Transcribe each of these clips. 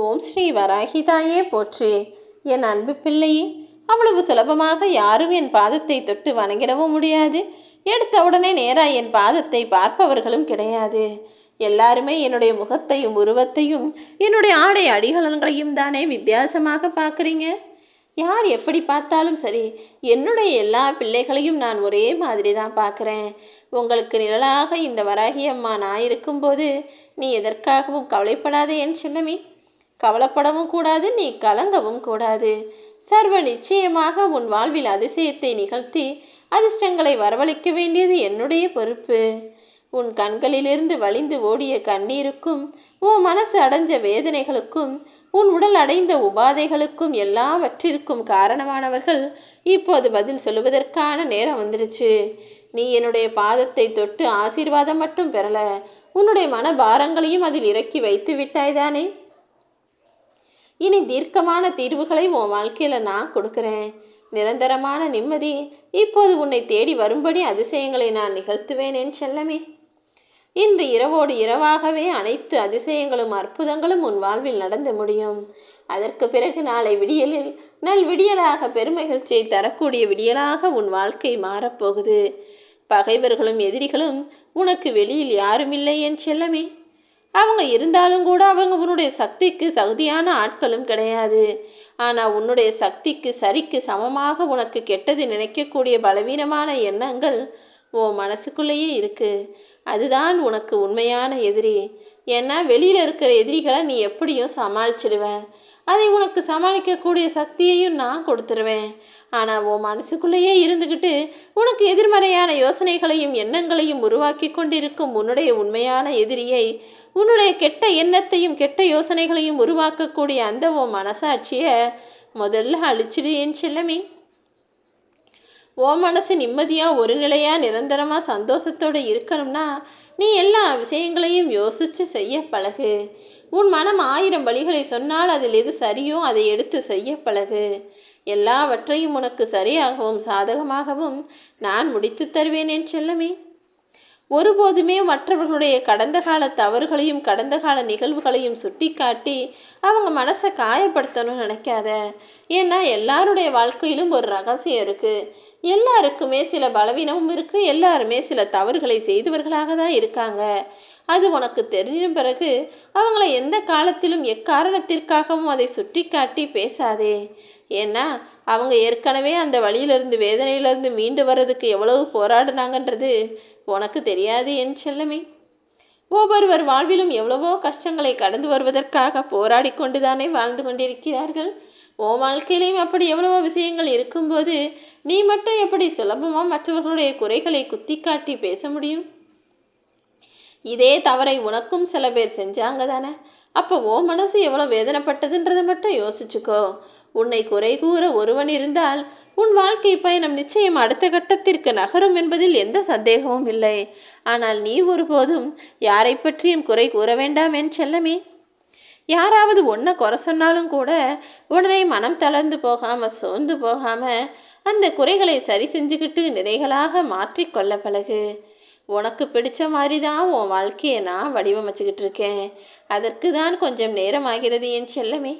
ஓம் ஸ்ரீ வராகிதாயே போற்றி. என் அன்பு பிள்ளையே, அவ்வளவு சுலபமாக யாரும் என் பாதத்தை தொட்டு வணங்கிடவும் முடியாது. எடுத்த உடனே நேராக என் பாதத்தை பார்ப்பவர்களும் கிடையாது. எல்லாருமே என்னுடைய முகத்தையும் உருவத்தையும் என்னுடைய ஆடை அடிகலன்களையும் தானே வித்தியாசமாக பார்க்குறீங்க. யார் எப்படி பார்த்தாலும் சரி, என்னுடைய எல்லா பிள்ளைகளையும் நான் ஒரே மாதிரி தான் பார்க்குறேன். உங்களுக்கு நிழலாக இந்த வராகி அம்மா நான் இருக்கும்போது நீ எதற்காகவும் கவலைப்படாதே என் செல்லமே. கவலைப்படவும் கூடாது, நீ கலங்கவும் கூடாது. சர்வ நிச்சயமாக உன் வாழ்வில் அதிசயத்தை நிகழ்த்தி அதிர்ஷ்டங்களை வரவழைக்க வேண்டியது என்னுடைய பொறுப்பு. உன் கண்களிலிருந்து வழிந்து ஓடிய கண்ணீருக்கும், உன் மனசு அடைஞ்ச வேதனைகளுக்கும், உன் உடல் அடைந்த உபாதைகளுக்கும் எல்லாவற்றிற்கும் காரணமானவர்கள் இப்போது பதில் சொல்லுவதற்கான நேரம் வந்துருச்சு. நீ என்னுடைய பாதத்தை தொட்டு ஆசீர்வாதம் மட்டும் பெறல, உன்னுடைய மனபாரங்களையும் அதில் இறக்கி வைத்து விட்டாய்தானே. இனி தீர்க்கமான தீர்வுகளை உன் வாழ்க்கையில் நான் கொடுக்குறேன். நிரந்தரமான நிம்மதி இப்போது உன்னை தேடி வரும்படி அதிசயங்களை நான் நிகழ்த்துவேன் என் செல்லமே. இன்று இரவோடு இரவாகவே அனைத்து அதிசயங்களும் அற்புதங்களும் உன் வாழ்வில் நடந்து முடியும். அதற்கு பிறகு நாளை விடியலில் நல் விடியலாக பெருமகிழ்ச்சியை தரக்கூடிய விடியலாக உன் வாழ்க்கை மாறப்போகுது. பகைவர்களும் எதிரிகளும் உனக்கு வெளியில் யாரும் இல்லை என் செல்லமே. அவங்க இருந்தாலும் கூட அவங்க உன்னுடைய சக்திக்கு தகுதியான ஆட்களும் கிடையாது. ஆனால் உன்னுடைய சக்திக்கு சரிக்கு சமமாக உனக்கு கெட்டது நினைக்கக்கூடிய பலவீனமான எண்ணங்கள் உன் மனசுக்குள்ளேயே இருக்குது. அதுதான் உனக்கு உண்மையான எதிரி. ஏன்னா வெளியில் இருக்கிற எதிரிகளை நீ எப்படியும் சமாளிச்சிடுவ. அதை உனக்கு சமாளிக்கக்கூடிய சக்தியையும் நான் கொடுத்துருவேன். ஆனால் உன் மனசுக்குள்ளேயே இருந்துக்கிட்டு உனக்கு எதிர்மறையான யோசனைகளையும் எண்ணங்களையும் உருவாக்கி கொண்டிருக்கும் உன்னுடைய உண்மையான எதிரியை, உன்னுடைய கெட்ட எண்ணத்தையும் கெட்ட யோசனைகளையும் உருவாக்கக்கூடிய அந்த உன் மனசாட்சியை முதல்ல அழிச்சிடு என் செல்லமே. உன் மனசு நிம்மதியாக ஒரு நிலையாக நிரந்தரமாக சந்தோஷத்தோடு இருக்கணும்னா நீ எல்லா விஷயங்களையும் யோசித்து செய்ய பழகு. உன் மனம் 1000 வழிகளை சொன்னால் அதில் எது சரியோ அதை எடுத்து செய்ய பழகு. எல்லாவற்றையும் உனக்கு சரியாகவும் சாதகமாகவும் நான் முடித்து தருவேன் என் செல்லமே. ஒருபோதுமே மற்றவர்களுடைய கடந்த கால தவறுகளையும் கடந்த கால நிகழ்வுகளையும் சுட்டி காட்டி அவங்க மனசை காயப்படுத்தணும்னு நினைக்காத. ஏன்னா எல்லாருடைய வாழ்க்கையிலும் ஒரு ரகசியம் இருக்குது. எல்லாருக்குமே சில பலவீனமும் இருக்குது. எல்லாருமே சில தவறுகளை செய்தவர்களாக தான் இருக்காங்க. அது உனக்கு தெரிஞ்ச பிறகு அவங்கள எந்த காலத்திலும் எக்காரணத்திற்காகவும் அதை சுட்டி காட்டி பேசாதே. ஏன்னா அவங்க ஏற்கனவே அந்த வழியிலிருந்து வேதனையிலிருந்து மீண்டு வர்றதுக்கு எவ்வளவு போராடினாங்கன்றது உனக்கு தெரியாது என் செல்லமே. ஒவ்வொருவர் வாழ்விலும் எவ்வளவோ கஷ்டங்களை கடந்து வருவதற்காக போராடி கொண்டுதானே வாழ்ந்து கொண்டிருக்கிறார்கள். உன் வாழ்க்கையிலையும் அப்படி எவ்வளவோ விஷயங்கள் இருக்கும்போது நீ மட்டும் எப்படி சுலபமாக மற்றவர்களுடைய குறைகளை குத்தி காட்டி பேச முடியும்? இதே தவறை உனக்கும் சில பேர் செஞ்சாங்க தானே. அப்போ உன் மனசு எவ்வளோ வேதனைப்பட்டதுன்றதை மட்டும் யோசிச்சுக்கோ. உன்னை குறை கூற ஒருவன் இருந்தால் உன் வாழ்க்கை பயணம் நிச்சயம் அடுத்த கட்டத்திற்கு நகரும் என்பதில் எந்த சந்தேகமும் இல்லை. ஆனால் நீ ஒருபோதும் யாரை பற்றியும் குறை கூற வேண்டாம் என் செல்லமே. யாராவது ஒன்றை குறை சொன்னாலும் கூட உடனே மனம் தளர்ந்து போகாமல் சோர்ந்து போகாமல் அந்த குறைகளை சரி செஞ்சுக்கிட்டு நிறைகளாக மாற்றிக்கொள்ள பழகு. உனக்கு பிடிச்ச மாதிரி தான் உன் வாழ்க்கையை நான் வடிவமைச்சுக்கிட்டு இருக்கேன். அதற்கு தான் கொஞ்சம் நேரம் ஆகிறது என் செல்லமே.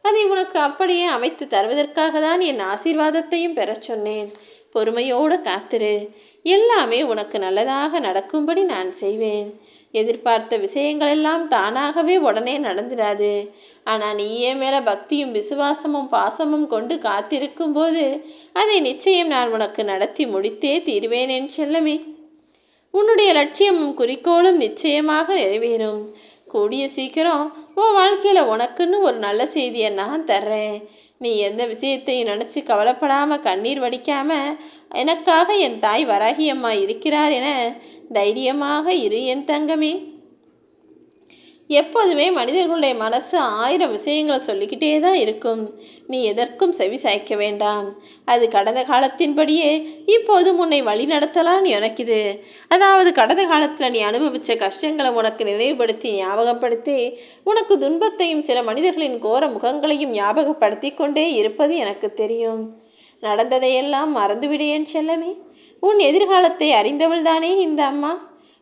அதை உனக்கு அப்படியே அமைத்து தருவதற்காக தான் என் ஆசீர்வாதத்தையும் பெற சொன்னேன். பொறுமையோடு காத்திரு. எல்லாமே உனக்கு நல்லதாக நடக்கும்படி நான் செய்வேன். எதிர்பார்த்த விஷயங்கள் எல்லாம் தானாகவே உடனே நடந்துடாது. ஆனால் நீ என் மேலே பக்தியும் விசுவாசமும் பாசமும் கொண்டு காத்திருக்கும் போது அதை நிச்சயம் நான் உனக்கு நடத்தி முடித்தே தீர்வேன் என் செல்லமே. உன்னுடைய லட்சியமும் குறிக்கோளும் நிச்சயமாக நிறைவேறும். கூடிய சீக்கிரம் உன் வாழ்க்கையில் உனக்குன்னு ஒரு நல்ல செய்தியை நான் தர்றேன். நீ எந்த விஷயத்தையும் நினச்சி கவலைப்படாமல் கண்ணீர் வடிக்காமல் எனக்காக என் தாய் வராகி அம்மா இருக்கிறார் என தைரியமாக இரு என் தங்கமே. எப்போதுமே மனிதர்களுடைய மனசு 1000 விஷயங்களை சொல்லிக்கிட்டே தான் இருக்கும். நீ எதற்கும் செவி சாய்க்க வேண்டாம். அது கடந்த காலத்தின்படியே இப்போதும் உன்னை வழி நடத்தலான்னு நினைக்குது. அதாவது கடந்த காலத்தில் நீ அனுபவித்த கஷ்டங்களை உனக்கு நினைவுபடுத்தி ஞாபகப்படுத்தி உனக்கு துன்பத்தையும் சில மனிதர்களின் கோர முகங்களையும் ஞாபகப்படுத்தி கொண்டே இருப்பது எனக்கு தெரியும். நடந்ததையெல்லாம் மறந்துவிடு என் செல்லமே. உன் எதிர்காலத்தை அறிந்தவள் தானே இந்த அம்மா.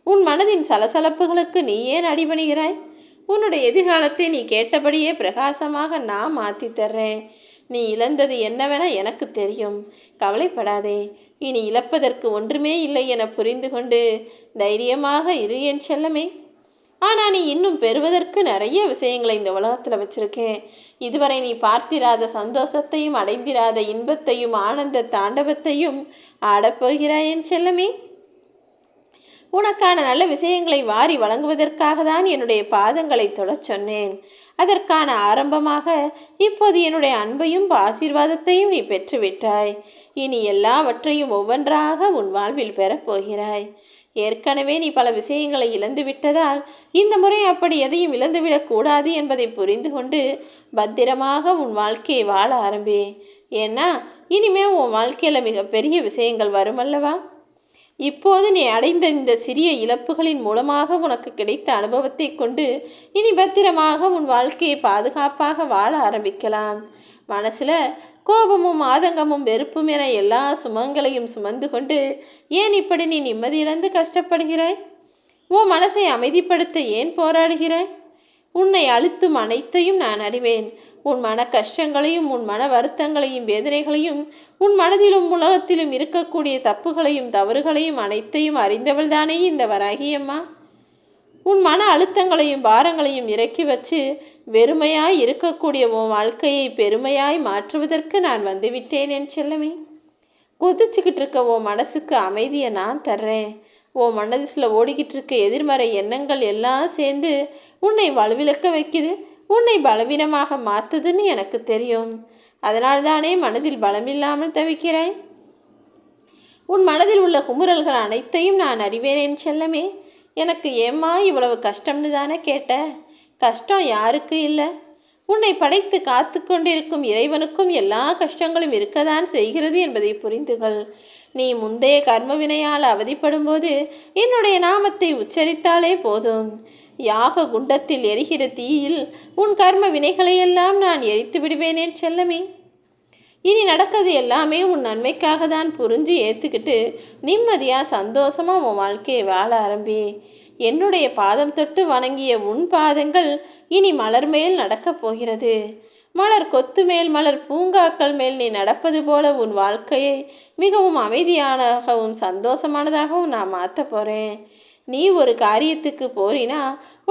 உன் மனதின் சலசலப்புகளுக்கு நீ ஏன் அடிபணிகிறாய்? உன்னுடைய எதிர்காலத்தை நீ கேட்டபடியே பிரகாசமாக நான் மாற்றி தர்றேன். நீ இழந்தது என்னவென எனக்கு தெரியும். கவலைப்படாதே. இனி இழப்பதற்கு ஒன்றுமே இல்லை என புரிந்து கொண்டு தைரியமாக இரு என் செல்லமே. ஆனால் நீ இன்னும் பெறுவதற்கு நிறைய விஷயங்களை இந்த உலகத்தில் வச்சுருக்கேன். இதுவரை நீ பார்த்திராத சந்தோஷத்தையும் அடைந்திராத இன்பத்தையும் ஆனந்த தாண்டவத்தையும் ஆடப்போகிறாய் என் செல்லமே. உனக்கான நல்ல விஷயங்களை வாரி வழங்குவதற்காக தான் என்னுடைய பாதங்களை தொடச் சொன்னேன். அதற்கான ஆரம்பமாக இப்போது என்னுடைய அன்பையும் ஆசீர்வாதத்தையும் நீ பெற்றுவிட்டாய். இனி எல்லாவற்றையும் ஒவ்வொன்றாக உன் வாழ்வில் பெறப்போகிறாய். ஏற்கனவே நீ பல விஷயங்களை இழந்து விட்டதால் இந்த முறை அப்படி எதையும் இழந்துவிடக்கூடாது என்பதை புரிந்து கொண்டு பத்திரமாக உன் வாழ்க்கையை வாழ ஆரம்பி. ஏன்னா இனிமே உன் வாழ்க்கையில் மிகப்பெரிய விஷயங்கள் வருமல்லவா? இப்போது நீ அடைந்த இந்த சிறிய இழப்புகளின் மூலமாக உனக்கு கிடைத்த அனுபவத்தை கொண்டு இனி பத்திரமாக உன் வாழ்க்கையை பாதுகாப்பாக வாழ ஆரம்பிக்கலாம். மனசில் கோபமும் ஆதங்கமும் வெறுப்பும் என எல்லா சுமங்களையும் சுமந்து கொண்டு ஏன் இப்படி நீ நிம்மதியிழந்து கஷ்டப்படுகிறாய்? உன் மனசை அமைதிப்படுத்த ஏன் போராடுகிறாய்? உன்னை அழுத்தும் அனைத்தையும் நான் அறிவேன். உன் மன கஷ்டங்களையும் உன் மன வருத்தங்களையும் வேதனைகளையும் உன் மனதிலும் உலகத்திலும் இருக்கக்கூடிய தப்புகளையும் தவறுகளையும் அனைத்தையும் அறிந்தவள் தானே இந்த வராகியம்மா. உன் மன அழுத்தங்களையும் பாரங்களையும் இறக்கி வச்சு வெறுமையாய் இருக்கக்கூடிய உன் வாழ்க்கையை பெருமையாய் மாற்றுவதற்கு நான் வந்துவிட்டேன் என் செல்லமே. கொதிச்சுக்கிட்டு இருக்க உன் மனசுக்கு அமைதியை நான் தர்றேன். உன் மனதில் ஓடிக்கிட்டு இருக்க எதிர்மறை எண்ணங்கள் எல்லாம் சேர்ந்து உன்னை வலுவிழக்க வைக்குது, உன்னை பலவீனமாக மாற்றுதுன்னு எனக்கு தெரியும். அதனால்தானே மனதில் பலமில்லாமல் தவிக்கிறாய். உன் மனதில் உள்ள குமுறல்கள் அனைத்தையும் நான் அறிவேன் என் செல்லமே. எனக்கு ஏம்மா இவ்வளவு கஷ்டம்னு தானே கேட்ட? கஷ்டம் யாருக்கு இல்லை? உன்னை படைத்து காத்து கொண்டிருக்கும் இறைவனுக்கும் எல்லா கஷ்டங்களும் இருக்கத்தான் செய்கிறது என்பதை புரிந்துகள். நீ முந்தைய கர்மவினையால் அவதிப்படும் போது என்னுடைய நாமத்தை உச்சரித்தாலே போதும். யாக குண்டத்தில் எரிகிற தீயில் உன் கர்ம வினைகளையெல்லாம் நான் எரித்து விடுவேன் என் செல்லமே. இனி நடக்கிறது எல்லாமே உன் நன்மைக்காக தான் புரிஞ்சு ஏற்றுக்கிட்டு நிம்மதியாக சந்தோஷமாக உன் வாழ்க்கையை வாழ ஆரம்பி. என்னுடைய பாதம் தொட்டு வணங்கிய உன் பாதங்கள் இனி மலர் மேல் நடக்கப் போகிறது. மலர் கொத்து மேல் மலர் பூங்காக்கள் மேல் நீ நடப்பது போல உன் வாழ்க்கையை மிகவும் அமைதியானதாகவும் சந்தோஷமானதாகவும் நான் மாற்ற போகிறேன். நீ ஒரு காரியத்துக்கு போறினா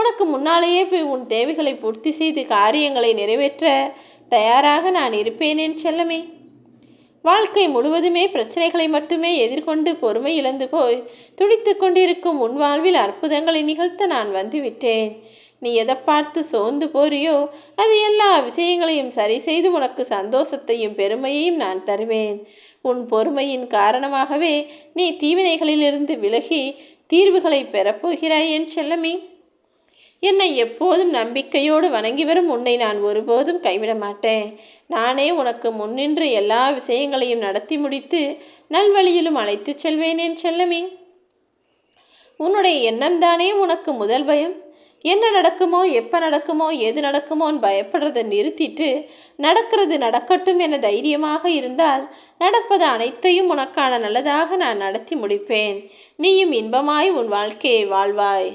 உனக்கு முன்னாலேயே போய் உன் தேவைகளை பூர்த்தி செய்து காரியங்களை நிறைவேற்ற தயாராக நான் இருப்பேன் என் செல்லமே. வாழ்க்கை முழுவதுமே பிரச்சனைகளை மட்டுமே எதிர்கொண்டு பொறுமை இழந்து போய் துடித்து கொண்டிருக்கும் உன் வாழ்வில் அற்புதங்களை நிகழ்த்த நான் வந்துவிட்டேன். நீ எதை பார்த்து சோர்ந்து போறியோ அது எல்லா விஷயங்களையும் சரி செய்து உனக்கு சந்தோஷத்தையும் பெருமையையும் நான் தருவேன். உன் பொறுமையின் காரணமாகவே நீ தீவினைகளிலிருந்து விலகி தீர்வுகளை பெறப்போகிறாய் என் செல்லமே. என்னை எப்போதும் நம்பிக்கையோடு வணங்கி வரும் உன்னை நான் ஒருபோதும் கைவிட மாட்டேன். நானே உனக்கு முன்னின்று எல்லா விஷயங்களையும் நடத்தி முடித்து நல்வழியிலும் அழைத்து செல்வேன் என் செல்லமே. உன்னுடைய எண்ணம் தானே உனக்கு முதல் பயம். என்ன நடக்குமோ எப்போ நடக்குமோ எது நடக்குமோன்னு பயப்படுறதை நிறுத்திட்டு நடக்கிறது நடக்கட்டும் என தைரியமாக இருந்தால் நடப்பது அனைத்தையும் உனக்கான நல்லதாக நான் நடத்தி முடிப்பேன். நீயும் இன்பமாய் உன் வாழ்க்கையை வாழ்வாய்.